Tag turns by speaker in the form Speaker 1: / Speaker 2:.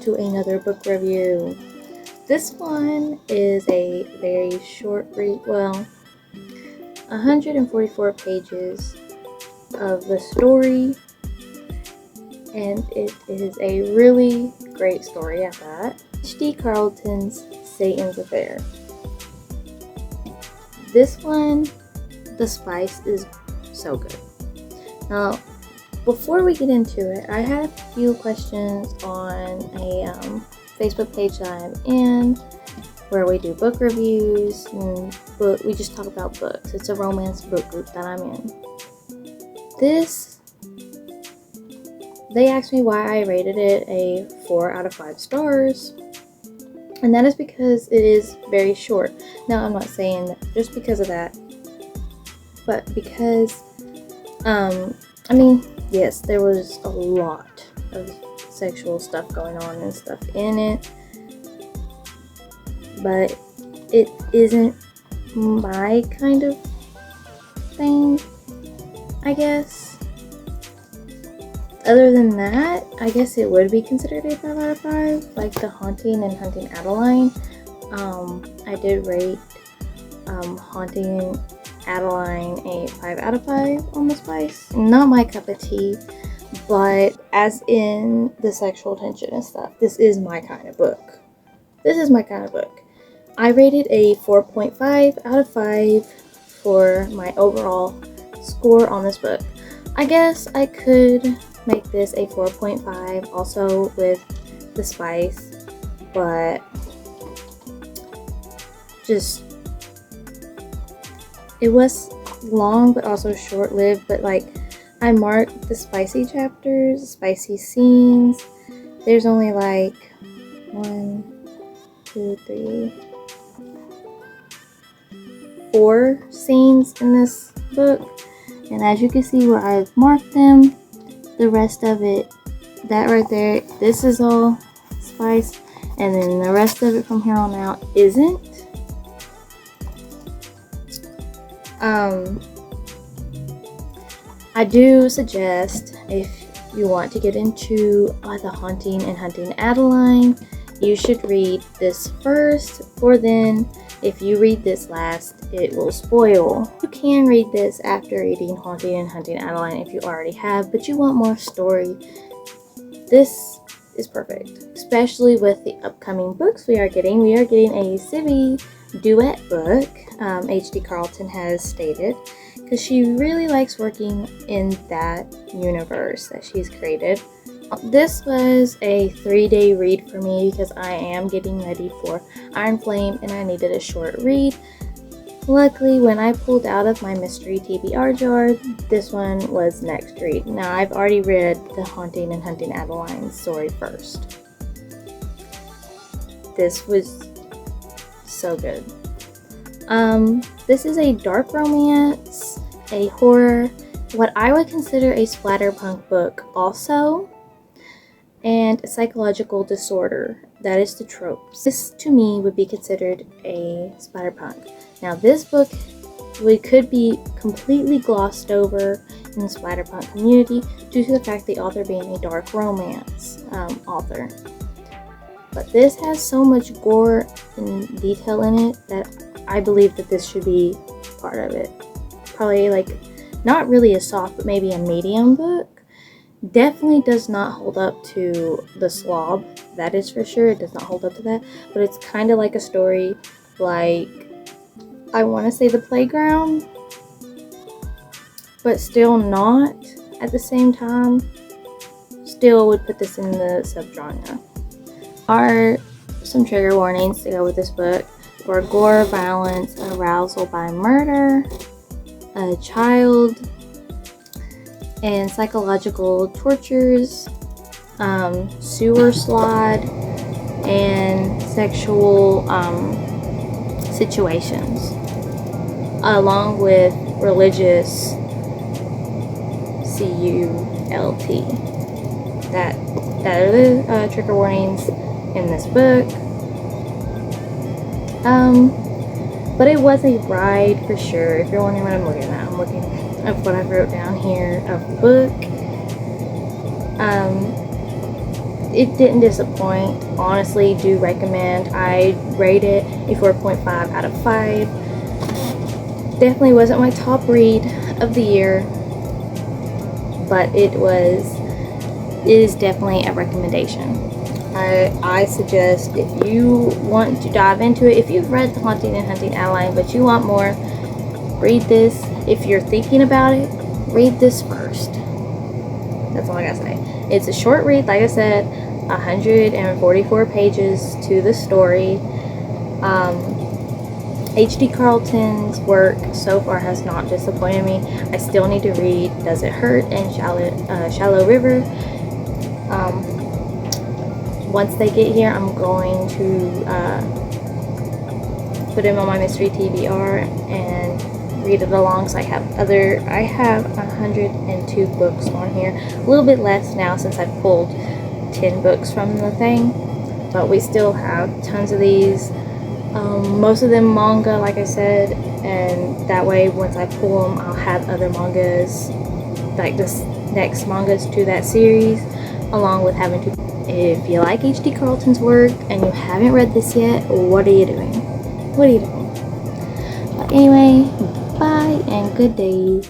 Speaker 1: to another book review. This one is a very short read, 144 pages of the story, and it is a really great story at that. H.D. Carlton's Satan's Affair. This one, the spice is so good. Now, before we get into it, I had a few questions on a Facebook page that I'm in, where we do book reviews and we just talk about books. It's a romance book group that I'm in. They asked me why I rated it a 4 out of 5 stars, and that is because it is very short. Now, I'm not saying that just because of that, but because, yes, there was a lot of sexual stuff going on and stuff in it, but it isn't my kind of thing, I guess. Other than that, I guess it would be considered a 5 out of 5, like The Haunting and Hunting Adeline. I did rate Haunting Adeline a 5 out of 5 on the spice. Not my cup of tea, but as in the sexual tension and stuff, this is my kind of book. I rated a 4.5 out of 5 for my overall score on this book. I guess I could make this a 4.5 also with the spice, but just, it was long but also short-lived. But like, I marked the spicy chapters, spicy scenes. There's only like 4 scenes in this book, and as you can see where I've marked them, the rest of it, that right there, this is all spice, and then the rest of it from here on out isn't. I do suggest, if you want to get into The Haunting and Hunting Adeline, you should read this first, for then if you read this last, it will spoil. You can read this after reading Haunting and Hunting Adeline if you already have, but you want more story. This is perfect, especially with the upcoming books we are getting. We are getting a Sibby duet book, H.D. Carlton has stated, because she really likes working in that universe that she's created. This was a 3-day read for me because I am getting ready for Iron Flame and I needed a short read. Luckily, when I pulled out of my mystery TBR jar, this one was next read. Now, I've already read The Haunting and Hunting Adeline story first. This was so good. This is a dark romance, a horror, what I would consider a splatterpunk book also, and a psychological disorder. That is the Tropes. This, to me, would be considered a splatterpunk. Now, this book could be completely glossed over in the splatterpunk community due to the fact the author being a dark romance author. But this has so much gore and detail in it that I believe that this should be part of it. Probably like, not really a soft, but maybe a medium book. Definitely does not hold up to The Slob, that is for sure. It does not hold up to that, but it's kind of like a story like, I want to say The Playground, but still not at the same time. Still would put this in the subgenre. Are some trigger warnings to go with this book for gore, violence, arousal by murder, a child, and psychological tortures, sewer slide, and sexual situations, along with religious CULT. That are the trigger warnings in this book. But it was a ride for sure. If you're wondering what I'm looking at, I'm looking at what I wrote down here of the book. it didn't disappoint. Honestly, do recommend. I rate it a 4.5 out of 5. Definitely wasn't my top read of the year, but it is definitely a recommendation. I suggest, if you want to dive into it, if you've read The Haunting and Hunting Adeline but you want more, read this. If you're thinking about it, read this first. That's all I gotta say. It's a short read, like I said, 144 pages to the story. H.D. Carlton's work so far has not disappointed me. I still need to read Does It Hurt and Shallow River. Once they get here, I'm going to put them on my mystery TBR and read it along. So I have 102 books on here. A little bit less now since I pulled 10 books from the thing, but we still have tons of these. Most of them manga, like I said, and that way once I pull them, I'll have other mangas, like this next mangas to that series, along with having to. If you like H.D. Carlton's work and you haven't read this yet, what are you doing? What are you doing? But anyway, bye and good days.